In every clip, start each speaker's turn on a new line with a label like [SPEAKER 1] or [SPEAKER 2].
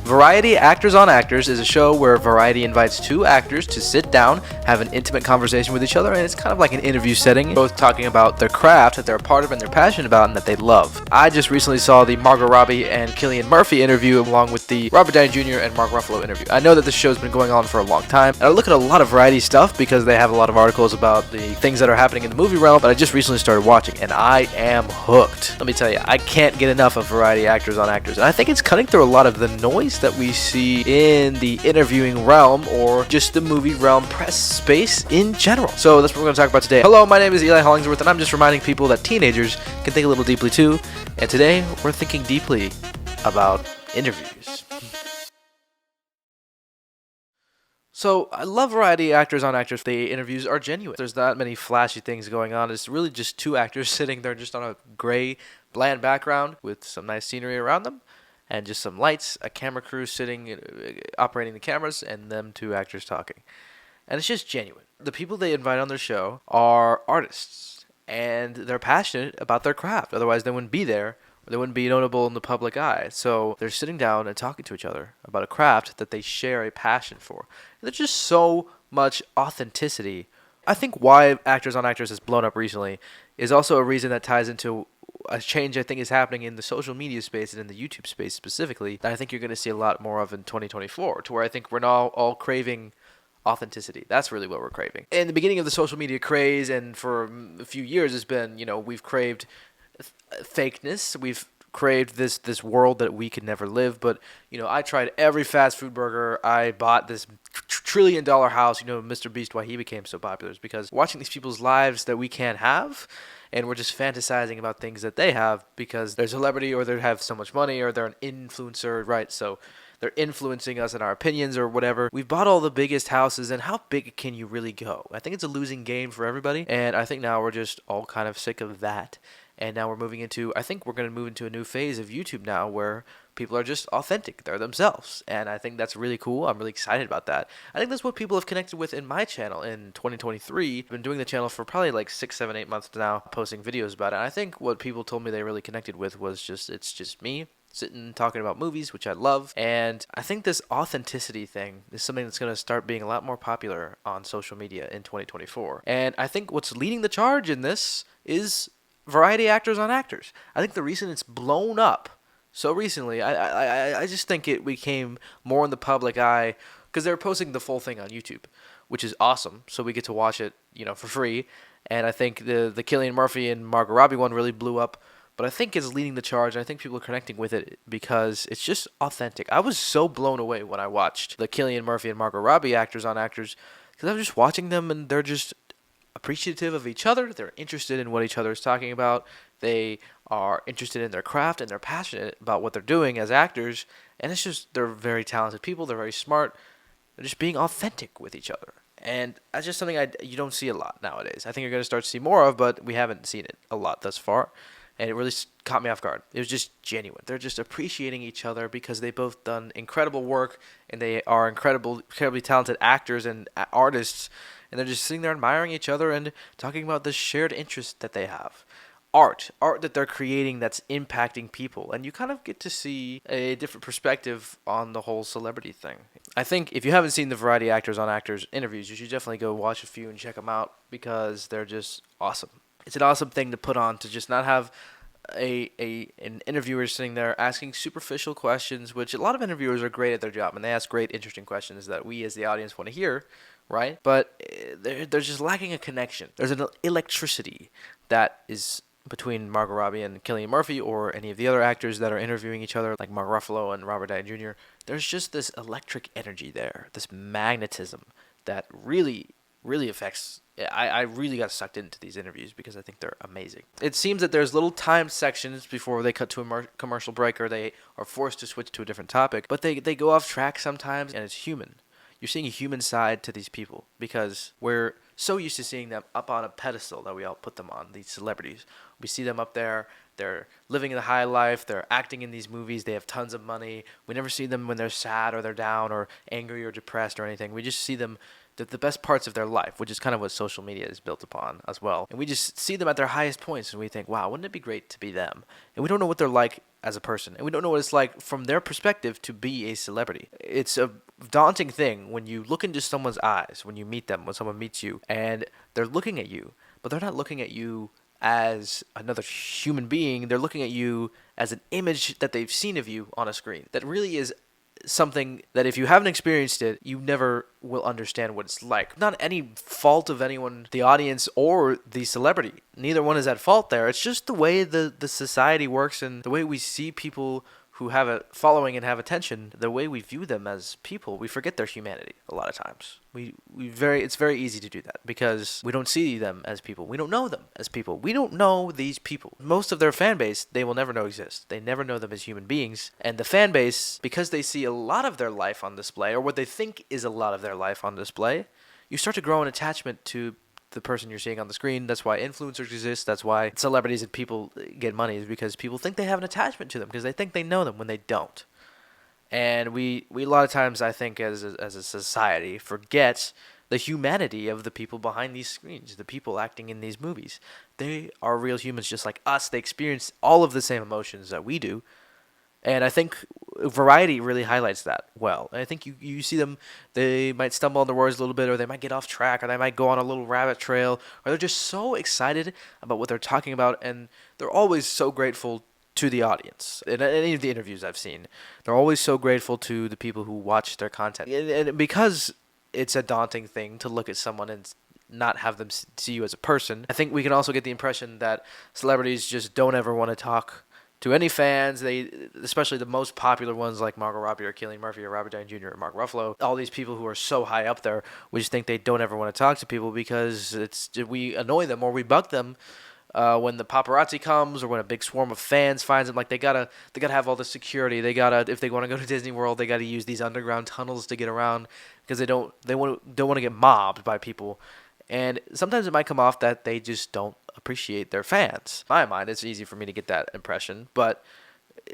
[SPEAKER 1] Variety Actors on Actors is a show where Variety invites two actors to sit down, have an intimate conversation with each other, and it's kind of like an interview setting, both talking about their craft that they're a part of and they're passionate about and that they love. I just recently saw the Margot Robbie and Cillian Murphy interview along with the Robert Downey Jr. and Mark Ruffalo interview. I know that this show's been going on for a long time, and I look at a lot of Variety stuff because they have a lot of articles about the things that are happening in the movie realm, but I just recently started watching, and I am hooked. Let me tell you, I can't get enough of Variety Actors on Actors, and I think it's cutting through a lot of the noise that we see in the interviewing realm or just the movie realm press space in general. So that's what we're going to talk about today. Hello, my name is Eli Hollingsworth, and I'm just reminding people that teenagers can think a little deeply too, and today we're thinking deeply about interviews. So, I love Variety Actors on Actors. The interviews are genuine. There's not many flashy things going on. It's really just two actors sitting there just on a gray, bland background with some nice scenery around them and just some lights, a camera crew sitting, operating the cameras, and them two actors talking. And it's just genuine. The people they invite on their show are artists, and they're passionate about their craft. Otherwise, they wouldn't be there. They wouldn't be notable in the public eye. So they're sitting down and talking to each other about a craft that they share a passion for. And there's just so much authenticity. I think why Actors on Actors has blown up recently is also a reason that ties into a change I think is happening in the social media space and in the YouTube space specifically that I think you're going to see a lot more of in 2024, to where I think we're now all craving authenticity. That's really what we're craving. In the beginning of the social media craze, and for a few years, it's been, we've craved fakeness. We've craved this world that we could never live. But I tried every fast food burger. I bought this trillion-dollar house. Mr. Beast, why he became so popular is because watching these people's lives that we can't have, and we're just fantasizing about things that they have because they're a celebrity or they have so much money or they're an influencer, right? So they're influencing us in our opinions or whatever. We've bought all the biggest houses, and how big can you really go? I think it's a losing game for everybody, and I think now we're just all kind of sick of that. And now we're moving into, I think we're going to move into a new phase of YouTube now where people are just authentic. They're themselves. And I think that's really cool. I'm really excited about that. I think that's what people have connected with in my channel in 2023. I've been doing the channel for probably like 6, 7, 8 months now, posting videos about it. And I think what people told me they really connected with was it's just me sitting talking about movies, which I love. And I think this authenticity thing is something that's going to start being a lot more popular on social media in 2024. And I think what's leading the charge in this is Variety Actors on Actors. I think the reason it's blown up so recently, I just think it became more in the public eye because they're posting the full thing on YouTube, which is awesome. So we get to watch it, for free. And I think the Cillian Murphy and Margot Robbie one really blew up. But I think it's leading the charge, and I think people are connecting with it because it's just authentic. I was so blown away when I watched the Cillian Murphy and Margot Robbie Actors on Actors because I was just watching them, and they're just appreciative of each other. They're interested in what each other is talking about. They are interested in their craft, and they're passionate about what they're doing as actors. And it's just, they're very talented people. They're very smart. They're just being authentic with each other. And that's just something you don't see a lot nowadays. I think you're going to start to see more of, but we haven't seen it a lot thus far. And it really caught me off guard. It was just genuine. They're just appreciating each other because they both done incredible work, and they are incredibly talented actors and artists. And they're just sitting there admiring each other and talking about the shared interest that they have. Art that they're creating that's impacting people. And you kind of get to see a different perspective on the whole celebrity thing. I think if you haven't seen the Variety Actors on Actors interviews, you should definitely go watch a few and check them out because they're just awesome. It's an awesome thing to put on, to just not have an interviewer sitting there asking superficial questions, which a lot of interviewers are great at their job, and they ask great, interesting questions that we as the audience want to hear, right? But they're just lacking a connection. There's an electricity that is between Margot Robbie and Cillian Murphy, or any of the other actors that are interviewing each other, like Mark Ruffalo and Robert Downey Jr. There's just this electric energy there, this magnetism that really affects. I really got sucked into these interviews because I think they're amazing. It seems that there's little time sections before they cut to a commercial break, or they are forced to switch to a different topic, but they go off track sometimes, and it's human. You're seeing a human side to these people because we're so used to seeing them up on a pedestal that we all put them on, these celebrities. We see them up there. They're living the high life. They're acting in these movies. They have tons of money. We never see them when they're sad or they're down or angry or depressed or anything. We just see them the best parts of their life, which is kind of what social media is built upon as well. And we just see them at their highest points and we think, wow, wouldn't it be great to be them? And we don't know what they're like as a person. And we don't know what it's like from their perspective to be a celebrity. It's a daunting thing when you look into someone's eyes, when you meet them, when someone meets you, and they're looking at you, but they're not looking at you as another human being. They're looking at you as an image that they've seen of you on a screen. That really is something that if you haven't experienced it, you never will understand what it's like. Not any fault of anyone, the audience or the celebrity. Neither one is at fault there. It's just the way the society works and the way we see people who have a following and have attention, the way we view them as people. We forget their humanity a lot of times. It's very easy to do that because we don't see them as people. We don't know them as people. We don't know these people. Most of their fan base, they will never know exist. They never know them as human beings. And the fan base, because they see a lot of their life on display, or what they think is a lot of their life on display, you start to grow an attachment to the person you're seeing on the screen. That's why influencers exist. That's why celebrities and people get money, is because people think they have an attachment to them because they think they know them when they don't. And we a lot of times, I think, as a society, forget the humanity of the people behind these screens, the people acting in these movies. They are real humans just like us. They experience all of the same emotions that we do. And I think Variety really highlights that well. And I think you see them, they might stumble on the words a little bit, or they might get off track, or they might go on a little rabbit trail, or they're just so excited about what they're talking about, and they're always so grateful to the audience. In any of the interviews I've seen, they're always so grateful to the people who watch their content. And because it's a daunting thing to look at someone and not have them see you as a person, I think we can also get the impression that celebrities just don't ever want to talk to any fans. They, especially the most popular ones like Margot Robbie or Cillian Murphy or Robert Downey Jr. or Mark Ruffalo, all these people who are so high up there, we just think they don't ever want to talk to people because we annoy them or we bug them when the paparazzi comes or when a big swarm of fans finds them. Like they gotta have all the security. They gotta, if they want to go to Disney World, they gotta use these underground tunnels to get around because they don't want to get mobbed by people. And sometimes it might come off that they just don't appreciate their fans. In my mind, it's easy for me to get that impression, but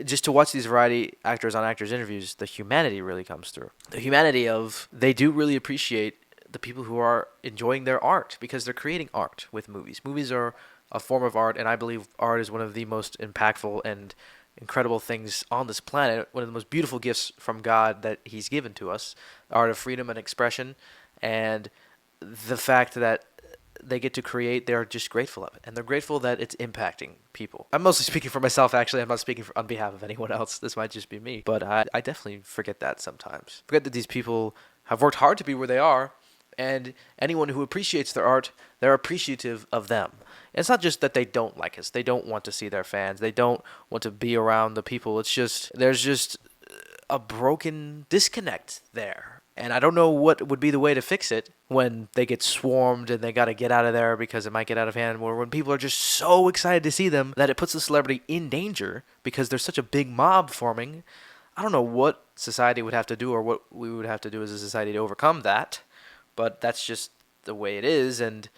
[SPEAKER 1] just to watch these variety actors on actors interviews, the humanity really comes through. The humanity of, they do really appreciate the people who are enjoying their art because they're creating art with movies. Movies are a form of art, and I believe art is one of the most impactful and incredible things on this planet, one of the most beautiful gifts from God that He's given to us, the art of freedom and expression, and the fact that they get to create, they're just grateful of it. And they're grateful that it's impacting people. I'm mostly speaking for myself, actually. I'm not speaking on behalf of anyone else. This might just be me. But I definitely forget that sometimes. Forget that these people have worked hard to be where they are. And anyone who appreciates their art, they're appreciative of them. And it's not just that they don't like us. They don't want to see their fans. They don't want to be around the people. It's just, there's just a broken disconnect there. And I don't know what would be the way to fix it when they get swarmed and they got to get out of there because it might get out of hand, or when people are just so excited to see them that it puts the celebrity in danger because there's such a big mob forming. I don't know what society would have to do or what we would have to do as a society to overcome that, but that's just the way it is. And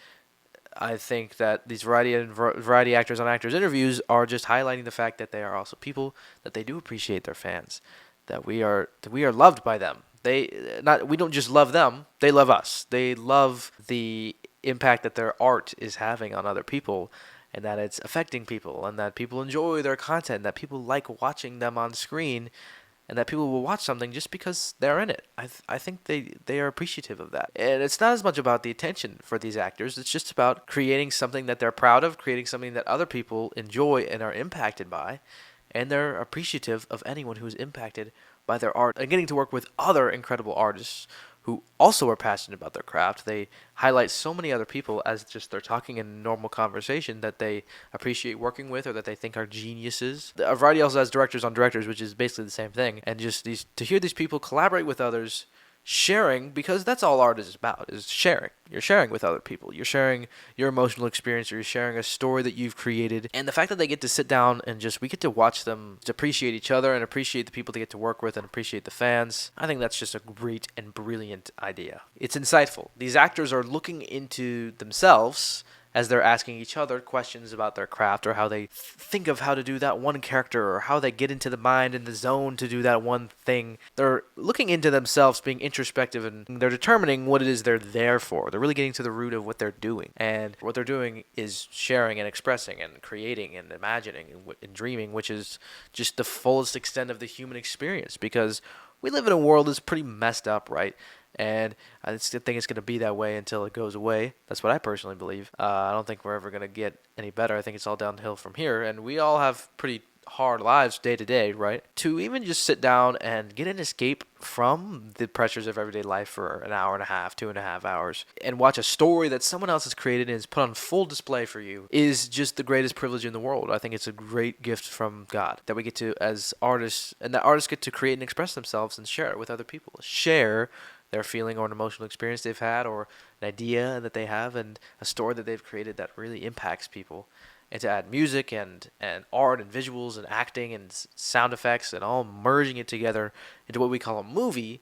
[SPEAKER 1] I think that these variety actors on actors interviews are just highlighting the fact that they are also people, that they do appreciate their fans, that we are loved by them. We don't just love them, they love us. They love the impact that their art is having on other people, and that it's affecting people, and that people enjoy their content, that people like watching them on screen, and that people will watch something just because they're in it. I think they are appreciative of that. And it's not as much about the attention for these actors, it's just about creating something that they're proud of, creating something that other people enjoy and are impacted by, and they're appreciative of anyone who's impacted by their art and getting to work with other incredible artists who also are passionate about their craft. They highlight so many other people as just they're talking in normal conversation that they appreciate working with or that they think are geniuses. Variety also has directors on directors, which is basically the same thing. And just to hear these people collaborate with others, sharing, because that's all art is about, is sharing. You're sharing with other people. You're sharing your emotional experience, or you're sharing a story that you've created. And the fact that they get to sit down and we get to watch them appreciate each other and appreciate the people they get to work with and appreciate the fans, I think that's just a great and brilliant idea. It's insightful. These actors are looking into themselves as they're asking each other questions about their craft or how they think of how to do that one character or how they get into the mind and the zone to do that one thing. They're looking into themselves, being introspective, and they're determining what it is they're there for. They're really getting to the root of what they're doing. And what they're doing is sharing and expressing and creating and imagining and dreaming, which is just the fullest extent of the human experience, because we live in a world that's pretty messed up, right? And I think it's going to be that way until it goes away. That's what I personally believe. I don't think we're ever going to get any better. I think it's all downhill from here. And we all have pretty hard lives day to day, right? To even just sit down and get an escape from the pressures of everyday life for an hour and a half, 2.5 hours, and watch a story that someone else has created and is put on full display for you is just the greatest privilege in the world. I think it's a great gift from God that we get to, as artists, and that artists get to create and express themselves and share it with other people. Share their feeling or an emotional experience they've had, or an idea that they have, and a story that they've created that really impacts people. And to add music and art and visuals and acting and sound effects and all merging it together into what we call a movie,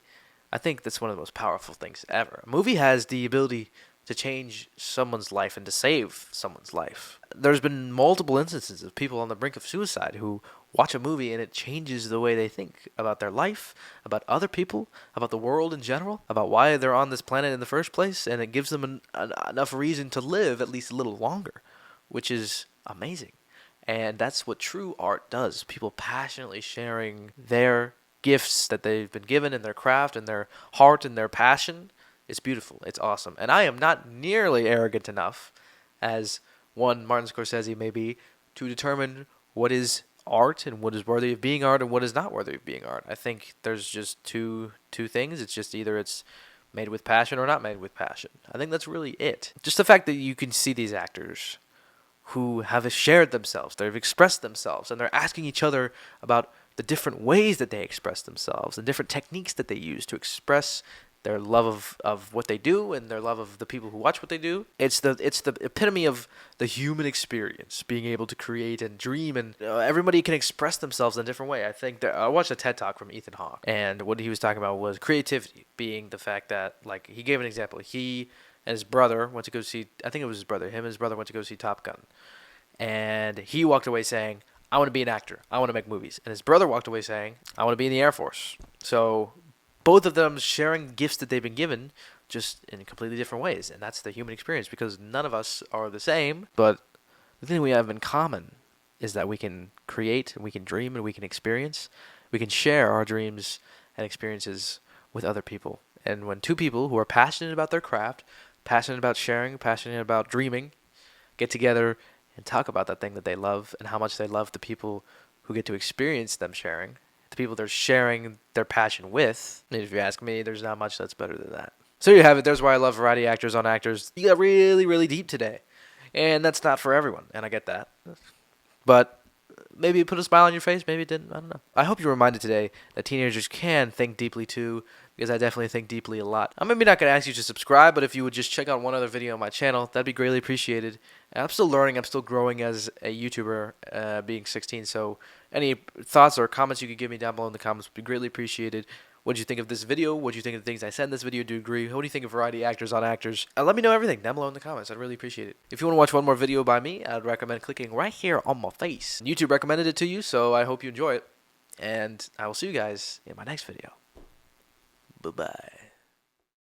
[SPEAKER 1] I think that's one of the most powerful things ever. A movie has the ability to change someone's life and to save someone's life. There's been multiple instances of people on the brink of suicide who watch a movie and it changes the way they think about their life, about other people, about the world in general, about why they're on this planet in the first place, and it gives them enough reason to live at least a little longer, which is amazing. And that's what true art does. People passionately sharing their gifts that they've been given in their craft and their heart and their passion. It's beautiful. It's awesome. And I am not nearly arrogant enough as one Martin Scorsese may be to determine what is art and what is worthy of being art and what is not worthy of being art. I think there's just two things. It's just either it's made with passion or not made with passion. I think that's really it. Just the fact that you can see these actors who have shared themselves, they've expressed themselves, and they're asking each other about the different ways that they express themselves and different techniques that they use to express their love of what they do and their love of the people who watch what they do. It's the epitome of the human experience, being able to create and dream, and everybody can express themselves in a different way. I think that I watched a TED Talk from Ethan Hawke, and what he was talking about was creativity, being the fact that, like, he gave an example. He and his brother went to go see, I think it was his brother, him and his brother went to go see Top Gun. And he walked away saying, I want to be an actor. I want to make movies. And his brother walked away saying, I want to be in the Air Force. So both of them sharing gifts that they've been given, just in completely different ways. And that's the human experience, because none of us are the same. But the thing we have in common is that we can create, and we can dream, and we can experience. We can share our dreams and experiences with other people. And when two people who are passionate about their craft, passionate about sharing, passionate about dreaming, get together and talk about that thing that they love and how much they love the people who get to experience them sharing, the people they're sharing their passion with. And if you ask me, there's not much that's better than that. So you have it. There's why I love variety actors on actors. You got really, really deep today. And that's not for everyone, and I get that. But maybe it put a smile on your face, maybe it didn't, I don't know. I hope you're reminded today that teenagers can think deeply too, because I definitely think deeply a lot. I'm maybe not going to ask you to subscribe, but if you would just check out one other video on my channel, that'd be greatly appreciated. And I'm still learning, I'm still growing as a YouTuber, being 16, so any thoughts or comments you could give me down below in the comments would be greatly appreciated. What do you think of this video? What do you think of the things I said in this video? Do you agree? What do you think of variety actors on actors? Let me know everything down below in the comments. I'd really appreciate it. If you want to watch one more video by me, I'd recommend clicking right here on my face. YouTube recommended it to you, so I hope you enjoy it. And I will see you guys in my next video. Bye-bye.